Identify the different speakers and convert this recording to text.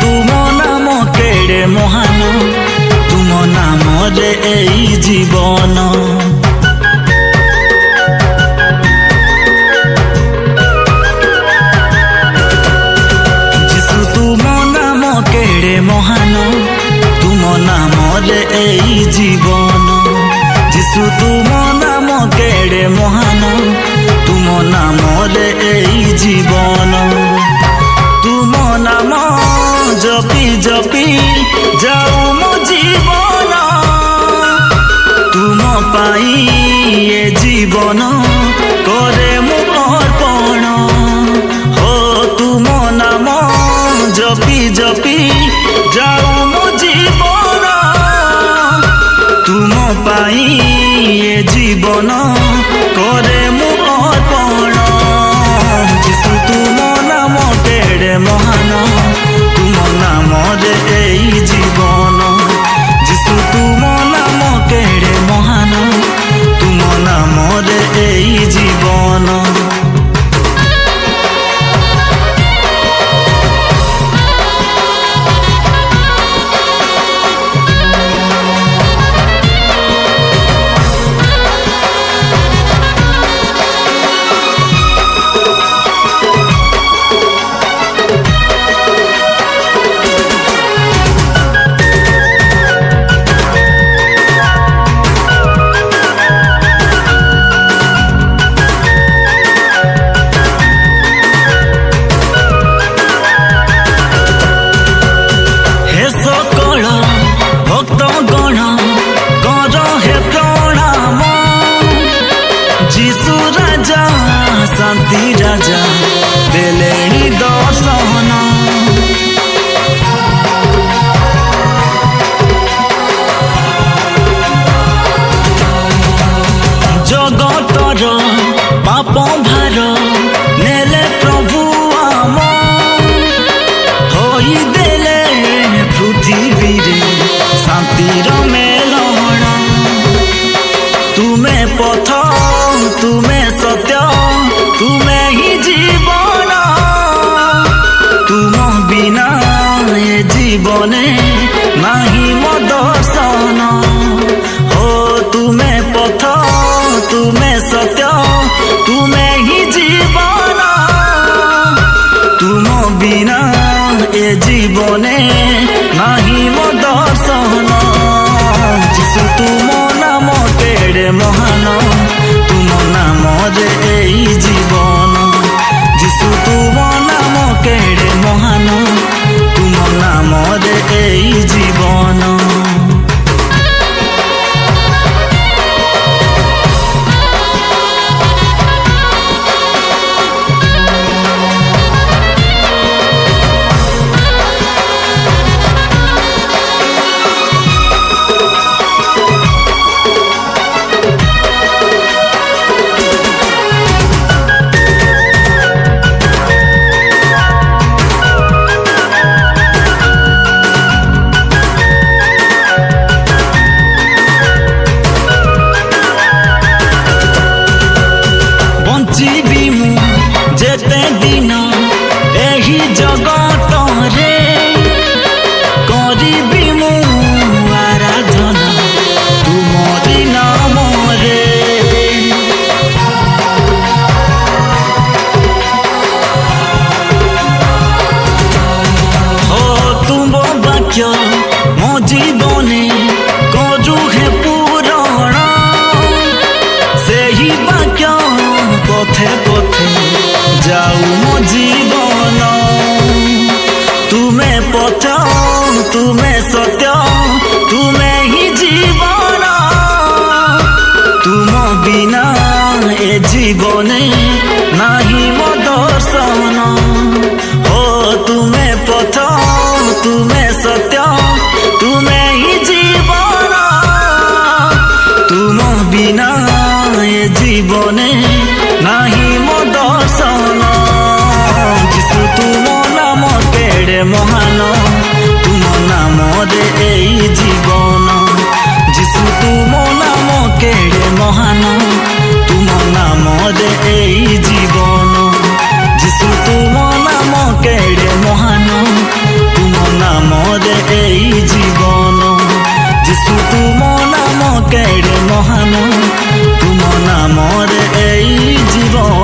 Speaker 1: तुम नाम केड़े महान तुम नाम रे एई जीवन जीशु तुम नाम केड़े महान तुम नाम रे एई जीवन जीशु तुम नाम केड़े महान तुम नाम रे एई जीवन तुम नाम जपी जपी जाऊ मो जीवन तुम पाई ये जीवन करे मु अर्पण हो तुम नाम जपी जपी जाऊ मो जीवन तुम पाई ये जीवन करे मु अर्पण जीशु तुम नाम केड़े महान तुम नाम रे एई जीवन जीशु तुम नाम केड़े महान तुम नाम रे एई जीवन जीशु राजा शांति राजा देले दर्शन जगतर पाप भार नेले प्रभु आम होई देले पृथ्वी रे शांतिर मेलण तुमे पथ तुमे सत्य तुमे ही जीवन तुम बिना ए जीवने नहीं मो दर्शन हो तुमे पथ तुमे सत्य तुमे ही जीवन तुम बिना ए जीवने नहीं मो दर्शन जीशु तुम नाम केड़े महान तुम नाम रे एई जीवन जीशु तुम नाम केड़े महान तुम नाम रे एई जीवन जेते दिन एही जगत रे करिबी मु आराधना तुमरी नाम रे हो तुम वाक्य मो जीवने करू हे पूरण से ही वाक्य पथे पथे जाऊ मो जीवन तुमे पथ तुमे सत्य तुमे ही जीवन तुम बिना ए जीवने नहीं मो दर्शन हो तुमे पथ तुमे सत्य तुमे ही जीवन तुम बिना ए जीवने नहीं मो दर्शन जीशु तुम नाम केड़े महान तुम नाम रे एई जीवन जीशु तुम नाम केड़े महान तुम नाम रे एई जीवन जीशु तुम नाम केड़े महान तुम নামরে এই জীবন যিশু তুম নাম কেড়ে মহান তুম নামরে এই জীবন